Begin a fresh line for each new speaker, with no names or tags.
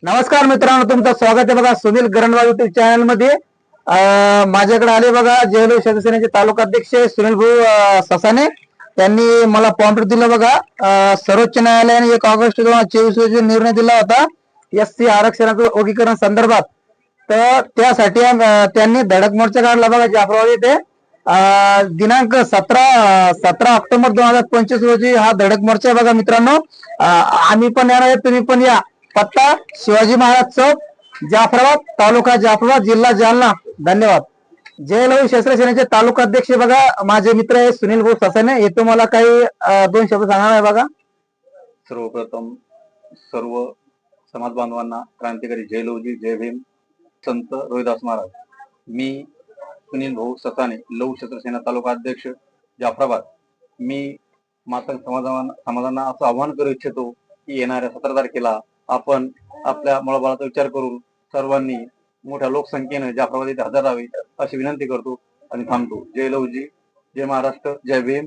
नमस्कार मित्रांनो, तुमचं स्वागत आहे बघा सुनील गरणवाल युट्यूब चॅनल मध्ये. माझ्याकडे आले बघा जयलो शिवसेनेचे तालुका अध्यक्ष सुनील भाऊ ससाने. त्यांनी मला पॉइंटर दिलं बघा. सर्वोच्च न्यायालयाने 1 ऑगस्ट 2024 रोजी निर्णय दिला होता एससी आरक्षणाचं वर्गीकरण संदर्भात. तर त्यासाठी त्यांनी धडक मोर्चा काढला बघा जाफराबाद येथे. दिनांक 17 ऑक्टोबर 2025 रोजी हा धडक मोर्चा आहे बघा मित्रांनो. आम्ही पण येणार आहे, तुम्ही पण या. पत्ता शिवाजी महाराज चौक, जाफराबाद, तालुका जाफराबाद, जिल्हा जालना. धन्यवाद. जय लहू शस्त्र सेनेचे तालुका अध्यक्ष बघा माझे मित्र आहे सुनील भाऊ ससाने. हे तुम्हाला काही 2 शब्द सांगणार आहे बघा.
सर्वप्रथम सर्व समाज बांधवांना क्रांतिकारी जय लहूजी, जय भीम, संत रोहिदास महाराज. मी सुनील भाऊ ससाने, लहू शस्त्र सेना तालुका अध्यक्ष जाफराबाद. मी मातंग समाजांना असं आवाहन करू इच्छितो की येणाऱ्या 17 तारखेला आपण आपल्या मुलाबाळाचा विचार करून सर्वांनी मोठ्या लोकसंख्येने जाफराबाद इथे हजर राहावे अशी विनंती करतो आणि थांबतो. जय लहूजी, जय महाराष्ट्र, जय भीम.